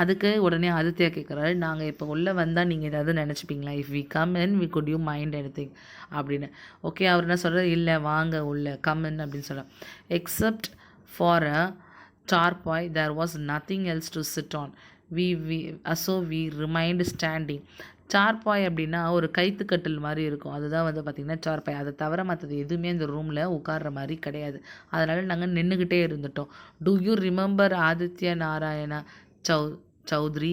அதுக்கு உடனே ஆதித்யா கேட்குறாரு, நாங்கள் இப்போ உள்ளே வந்தால் நீங்கள் ஏதாவது நினச்சிப்பீங்களா, if we come in we could you mind anything அப்படின்னு. ஓகே, அவர் என்ன சொல்கிறார், இல்லை வாங்க உள்ள கம் இன் அப்படின்னு சொல்கிறார். Except for a tarpaulin there was nothing else to sit on. So we remained standing. Charpai அப்படின்னா ஒரு கைத்துக்கட்டில் மாதிரி இருக்கும், அதுதான் வந்து பார்த்திங்கன்னா சார்பாய். அதை தவிர மற்றது எதுவுமே இந்த ரூமில் உட்கார்ற மாதிரி கிடையாது. அதனால் நாங்கள் நின்றுக்கிட்டே இருந்துட்டோம். Do you remember Aditya Narayan Chowdhury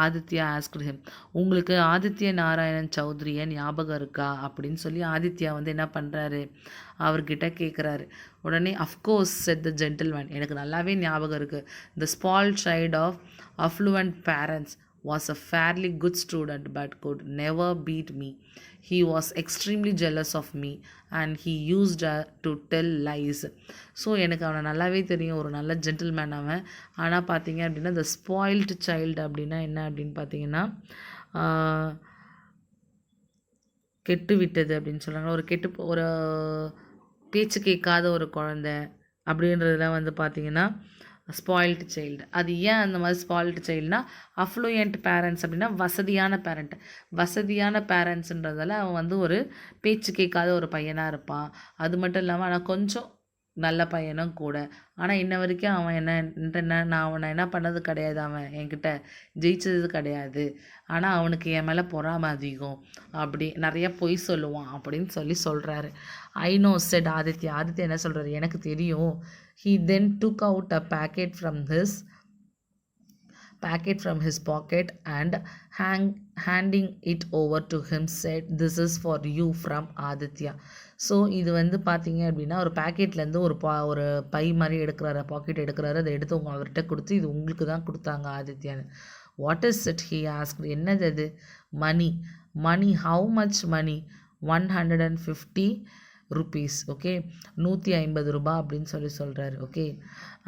Aditya asked him, உங்களுக்கு ஆதித்ய நாராயணன் சௌத்ரியை ஞாபகம் இருக்கா அப்படின்னு சொல்லி ஆதித்யா வந்து என்ன பண்ணுறாரு, அவர்கிட்ட கேட்குறாரு. உடனே அஃப்கோர்ஸ் செட் த ஜென்டில்மேன், எனக்கு நல்லாவே ஞாபகம் இருக்குது. The spoilt child of affluent parents was a fairly good student but could never beat me. He was extremely jealous of me and he used to tell lies. So எனக்கு அவனை நல்லாவே தெரியும், ஒரு நல்ல ஜென்டில்மேன் அவன். ஆனால் பார்த்தீங்க அப்படின்னா the spoiled child அப்படின்னா என்ன அப்படின்னு பார்த்தீங்கன்னா கெட்டு விட்டது அப்படின்னு சொல்கிறாங்க. ஒரு பேச்சு கேட்காத ஒரு குழந்தை அப்படின்றதுலாம் வந்து பார்த்திங்கன்னா ஸ்பாயில்டு சைல்டு. அது ஏன் அந்த மாதிரி ஸ்பாயில்டு சைல்டுனா, அஃப்ளூயண்ட் பேரண்ட்ஸ் அப்படின்னா வசதியான பேரண்ட்ஸுன்றதால அவன் வந்து ஒரு பேச்சு கேட்காத ஒரு பையனாக இருப்பான். அது மட்டும் இல்லாமல் ஆனால் கொஞ்சம் நல்ல பையனும் கூட. ஆனால் இன்ன வரைக்கும் அவன் நான் அவனை என்ன பண்ணது கிடையாது, அவன் என்கிட்ட ஜெயிச்சது கிடையாது. ஆனால் அவனுக்கு என் மேலே பொறாமை அதிகம், அப்படி நிறைய பொய் சொல்லுவான் அப்படின்னு சொல்கிறாரு. ஐ நோ செட் ஆதித்யா என்ன சொல்கிறாரு, எனக்கு தெரியும். He then took out a packet from his pocket and handing it over to him said, this is for you from Aditya. So இது வந்து பார்த்தீங்க அப்படின்னா ஒரு பேக்கெட்லேருந்து ஒரு பை மாதிரி பாக்கெட் எடுக்கிறாரு. அதை எடுத்து அவர்கிட்ட கொடுத்து, இது உங்களுக்கு தான் கொடுத்தாங்க ஆதித்யான்னு. What is it he asked, என்னது அது? Money how much money? 150 rupees. Okay, 150 ரூபா அப்படின்னு சொல்கிறாரு. ஓகே,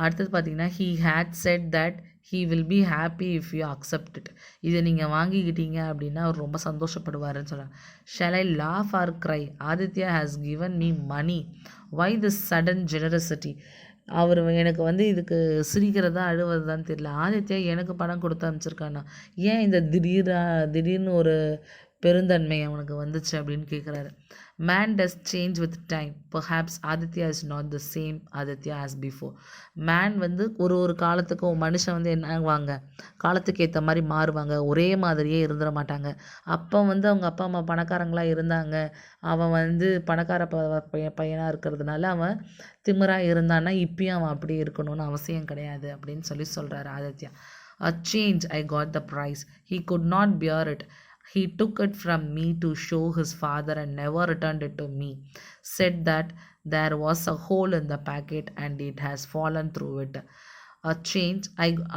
அடுத்தது பார்த்தீங்கன்னா he had said that he will be happy if you accept it. இதை நீங்கள் வாங்கிக்கிட்டீங்க அப்படின்னா அவர் ரொம்ப சந்தோஷப்படுவாருன்னு சொல்கிறார். shall I laugh or cry? Aditya has given me money. why this sudden generosity? அவர் எனக்கு வந்து இதுக்கு சிரிக்கிறதா அழுவதுதான் தெரியல. ஆதித்யா எனக்கு பணம் கொடுத்து அனுப்பிச்சிருக்கானா, ஏன் இந்த திடீர்னு ஒரு பெருந்தன்மை அவனுக்கு வந்துச்சு அப்படின்னு கேட்குறாரு. Man does change with time. Perhaps Aditya is not the same Aditya as before. Man வந்து ஒரு காலத்துக்கும் மனுஷன் வந்து என்ன ஆகுவாங்க, காலத்துக்கு ஏற்ற மாதிரி மாறுவாங்க, ஒரே மாதிரியே இருந்துட மாட்டாங்க. அப்போ வந்து அவங்க அப்பா அம்மா பணக்காரங்களாக இருந்தாங்க, அவன் வந்து பணக்கார பையனாக இருக்கிறதுனால அவன் திமிராக இருந்தான்னா இப்பயும் அவன் அப்படி இருக்கணும்னு அவசியம் கிடையாது அப்படின்னு சொல்கிறாரு Aditya. A change, I got the prize. He could not bear it. He took it from me to show his father and never returned it to me. Said that there was a hole in the packet and it has fallen through it. A change,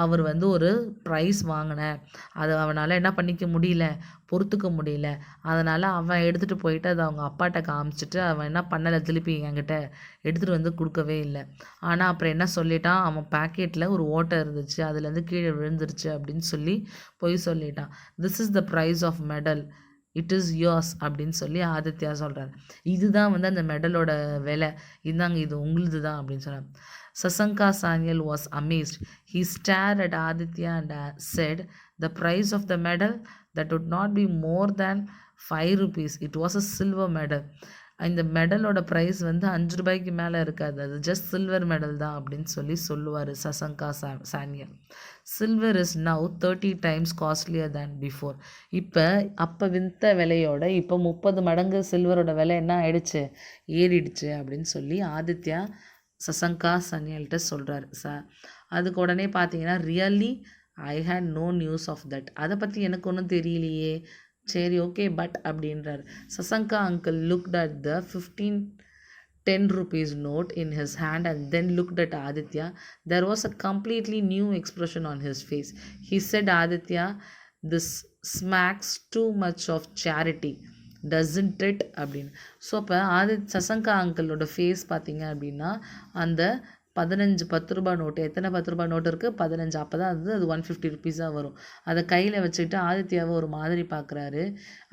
அவர் வந்து ஒரு price வாங்கினேன், அதை அவனால் என்ன பண்ணிக்க முடியல, பொறுத்துக்க முடியல. அதனால் அவன் எடுத்துகிட்டு போயிட்டு அதை அவங்க அப்பாட்ட காமிச்சிட்டு அவன் என்ன பண்ணலை, திருப்பி என்கிட்ட எடுத்துகிட்டு வந்து கொடுக்கவே இல்லை. ஆனால் அப்புறம் என்ன சொல்லிட்டான், அவன் பேக்கெட்டில் ஒரு ஓட்டை இருந்துச்சு, அதுலேருந்து கீழே விழுந்துருச்சு அப்படின்னு போய் சொல்லிட்டான். This is the prize of medal, it is yours அப்படின்னு ஆதித்யா சொல்கிறார். இதுதான் வந்து அந்த மெடலோட விலை, இந்தாங்க இது உங்களுது தான் அப்படின்னு சொன்னார். Sasanka Sanyal was amazed. He stared at Aditya and said, the price of the medal, that would not be more than 5 rupees. It was a silver medal. இந்த மெடலோட ப்ரைஸ் வந்து 5 ரூபாய்க்கு மேலே இருக்காது, அது ஜஸ்ட் சில்வர் மெடல் தான் அப்படின்னு சொல்லுவார் Sasanka Sanyal. Silver is now 30 times costlier than before. அப்போ வித்த விலையோட இப்போ 30 மடங்கு சில்வரோட விலை என்ன ஆயிடுச்சு, ஏறிடுச்சு அப்படின்னு ஆதித்யா சசங்கா சனியல்கிட்ட சொல்கிறாரு. அதுக்கு உடனே பார்த்தீங்கன்னா, really I had no news of that, அதை பற்றி எனக்கு ஒன்றும் தெரியலையே. சரி ஓகே பட் அப்படின்றார். Shashanka uncle looked at the 10 rupees note in his hand and then looked at Aditya. There was a completely new expression on his face. He said, Aditya, this smacks too much of charity, doesn't it? அப்படின்னு. So அப்போ Sasanka அங்கிளோட face பார்த்தீங்க அப்படின்னா, அந்த 10 ரூபா note, எத்தனை 10 ரூபா note இருக்குது, 15. அப்போ தான் அது 150 ருபீஸாக வரும். அதை கையில் வச்சுக்கிட்டு ஆதித்யாவை ஒரு மாதிரி பார்க்குறாரு.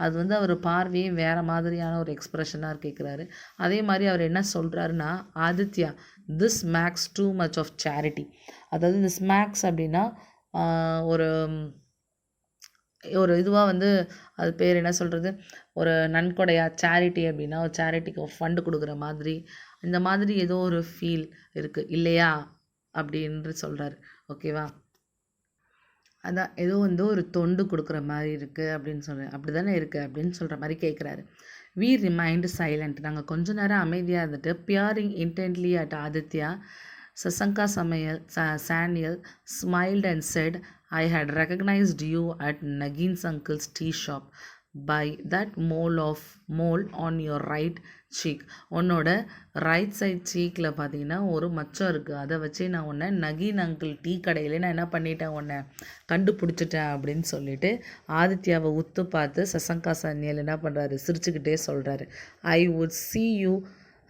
அது வந்து அவர் பார்வையே வேறு மாதிரியான ஒரு எக்ஸ்ப்ரெஷனாக கேட்குறாரு. அதே மாதிரி அவர் என்ன சொல்கிறாருன்னா, Aditya, this makes too much of charity. அதாவது இந்த ஸ்மேக்ஸ் அப்படின்னா ஒரு இதுவாக வந்து அது பேர் என்ன சொல்கிறது, ஒரு நன்கொடையா, சேரிட்டி அப்படின்னா ஒரு சேரிட்டிக்கு ஃபண்டு கொடுக்குற மாதிரி, இந்த மாதிரி ஏதோ ஒரு ஃபீல் இருக்குது இல்லையா அப்படின்னு சொல்கிறாரு. ஓகேவா, அதான் ஏதோ வந்து ஒரு தொண்டு கொடுக்குற மாதிரி இருக்குது அப்படின்னு சொல்கிறேன், அப்படி தானே இருக்குது அப்படின்னு சொல்கிற மாதிரி கேட்குறாரு. We remained silent. நாங்கள் கொஞ்ச நேரம் அமைதியாக இருந்துட்டு, peering intently at Aditya, Sasanka Samuel, Saniel smiled and said, I had recognized you at Nagin's uncle's tea shop by that mole on your right cheek. உன்னோட ரைட் சைட் சீக்கில் பார்த்தீங்கன்னா ஒரு மச்சம் இருக்குது. அதை வச்சு நான் உன்னை நகீன் அங்கிள் டீ கடையிலே நான் என்ன பண்ணிட்டேன், உன்னை கண்டுபிடிச்சிட்டேன் அப்படின்னு சொல்லிட்டு ஆதித்யாவை உத்து பார்த்து சசங்கா சானியல் என்ன பண்ணுறாரு, சிரிச்சுக்கிட்டே சொல்கிறாரு, I would see you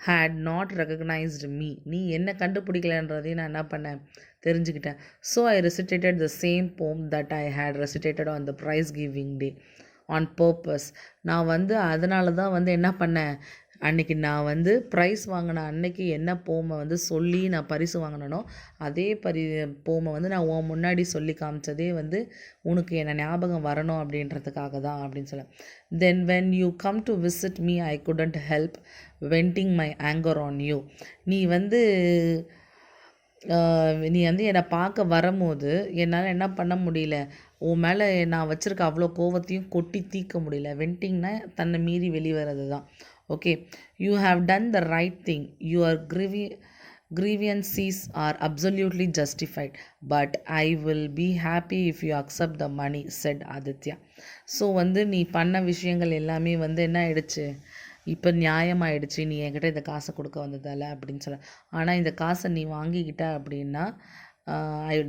had not recognized me. நீ என்ன கண்டுபிடிக்கலன்றதையும் நான் என்ன பண்ணேன், தெரிஞ்சுக்கிட்டேன். So I recitated the same poem that I had recitated on the prize giving day on purpose. நான் வந்து அதனால தான் வந்து என்ன பண்ணேன், அன்றைக்கி நான் வந்து ப்ரைஸ் வாங்கின அன்னைக்கு என்ன போமை வந்து சொல்லி நான் பரிசு வாங்கினனோ அதே போமை வந்து நான் உன் முன்னாடி சொல்லி காமிச்சதே வந்து உனக்கு என்ன ஞாபகம் வரணும் அப்படின்றதுக்காக தான் அப்படின்னு சொல்ல. Then when you come to visit me I couldn't help venting my anger on you. நீ வந்து என்னை பார்க்க வரும்போது என்னால் என்ன பண்ண முடியல, உன் மேலே நான் வச்சுருக்க அவ்வளோ கோவத்தையும் கொட்டி தீர்க்க முடியல. வென்டிங்னா தன்னை மீறி வெளிவரது தான். Okay, you have done the right thing, your grievances are absolutely justified, but I will be happy if you accept the money, said Aditya. So வந்து நீ பண்ண விஷயங்கள் எல்லாமே வந்து என்ன ஆயிடுச்சு, இப்போ நியாயமாயிடுச்சு, நீ என்கிட்ட இந்த காசை கொடுக்க வந்ததால அப்படின்னு சொல்ல. ஆனால் இந்த காசை நீ வாங்கிக்கிட்ட அப்படின்னா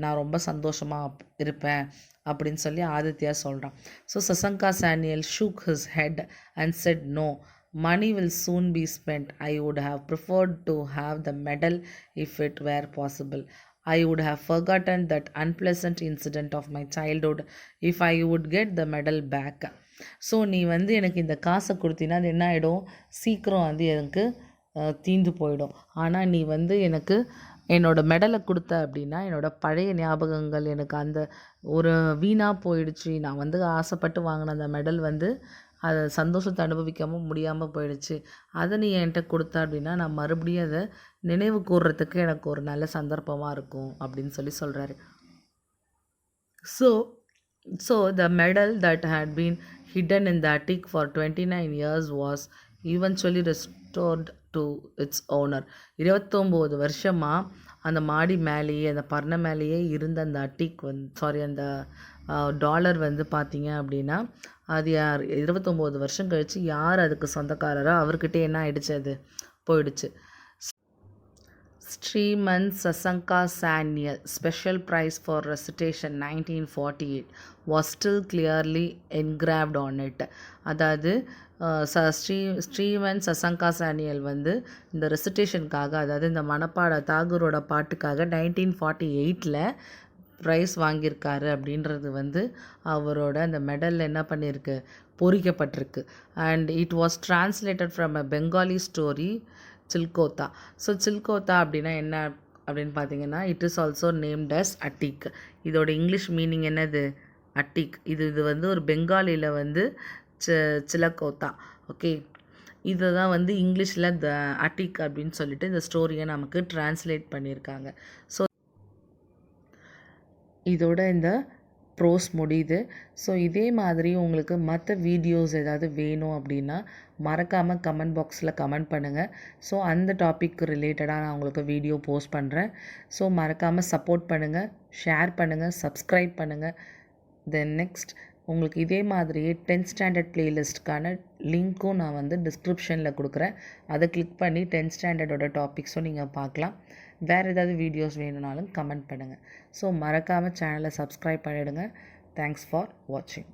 நான் ரொம்ப சந்தோஷமாக இருப்பேன் அப்படின்னு சொல்லி ஆதித்யா சொல்கிறான். So Sasanka Sanyal shook his head and said no. Money will soon be spent. I would have preferred to have the medal if it were possible. I would have forgotten that unpleasant incident of my childhood if I would get the medal back. So நீ வந்து எனக்கு இந்த காசை கொடுத்தீங்கன்னா அது என்ன ஆகிடும், சீக்கிரம் வந்து எனக்கு தீந்து போயிடும். ஆனால் நீ வந்து எனக்கு என்னோடய மெடலை கொடுத்த அப்படின்னா என்னோடய பழைய ஞாபகங்கள் எனக்கு அந்த ஒரு வீணாக போயிடுச்சு. நான் வந்து ஆசைப்பட்டு வாங்கின அந்த மெடல் வந்து அதை சந்தோஷத்தை அனுபவிக்காமல் முடியாமல் போயிடுச்சு. அதை நீ என்கிட்ட கொடுத்த அப்படின்னா நான் மறுபடியும் அதை நினைவு கூறுறதுக்கு எனக்கு ஒரு நல்ல சந்தர்ப்பமாக இருக்கும் அப்படின்னு சொல்லி சொல்கிறாரு. So the medal that had been hidden in the attic for 29 years was eventually restored to its owner. 29 வருஷமாக அந்த மாடி மேலேயே அந்த பர்ண மேலேயே இருந்த அந்த அட்டிக் அந்த டாலர் வந்து பார்த்தீங்க அப்படின்னா அது யார் 29 வருஷம் கழித்து யார் அதுக்கு சொந்தக்காரரோ அவர்கிட்ட என்ன ஆயிடுச்சு, அது போயிடுச்சு. Sriman Sasanka Sanyal Special Prize for Recitation 1948 was still clearly engraved on it. அதாவது ஸ்ரீமன் சசங்கா சானியல் வந்து இந்த ரெசிட்டேஷனுக்காக, அதாவது இந்த தாகூரோட பாட்டுக்காக 1948 ப்ரைஸ் வாங்கியிருக்காரு அப்படின்றது வந்து அவரோட அந்த மெடலில் என்ன பண்ணியிருக்கு, பொறிக்கப்பட்டிருக்கு. And it was translated from a Bengali story Chilekotha. So Chilekotha அப்படின்னா என்ன அப்படின்னு பார்த்தீங்கன்னா, it is also named as attic. இதோட இங்கிலீஷ் மீனிங் என்னது, அட்டிக். இது வந்து ஒரு பெங்காலியில் வந்து சிலக்கோத்தா. ஓகே, இதை தான் வந்து இங்கிலீஷில் த அட்டிக் அப்படின்னு சொல்லிட்டு இந்த ஸ்டோரியை நமக்கு டிரான்ஸ்லேட் பண்ணியிருக்காங்க. ஸோ இதோட இந்த ப்ரோஸ் முடியுது. ஸோ இதே மாதிரி உங்களுக்கு மற்ற வீடியோஸ் ஏதாவது வேணும் அப்படின்னா மறக்காமல் கமெண்ட் பாக்ஸில் கமெண்ட் பண்ணுங்கள். ஸோ அந்த டாபிக் ரிலேட்டடாக நான் உங்களுக்கு வீடியோ போஸ்ட் பண்ணுறேன். ஸோ மறக்காமல் சப்போர்ட் பண்ணுங்கள், ஷேர் பண்ணுங்கள், சப்ஸ்கிரைப் பண்ணுங்கள். தென் நெக்ஸ்ட் உங்களுக்கு இதே மாதிரியே 10th ஸ்டாண்டர்ட் ப்ளேலிஸ்ட்டுக்கான லிங்க்கும் நான் வந்து டிஸ்கிரிப்ஷனில் கொடுக்குறேன். அதை கிளிக் பண்ணி 10th ஸ்டாண்டர்டோட டாபிக்ஸும் நீங்கள் பார்க்கலாம். வேறு ஏதாவது வீடியோஸ் வேணும்னாலும் கமெண்ட் பண்ணுங்கள். ஸோ மறக்காமல் சேனலை சப்ஸ்கிரைப் பண்ணிவிடுங்க. தேங்க்ஸ் ஃபார் வாட்சிங்.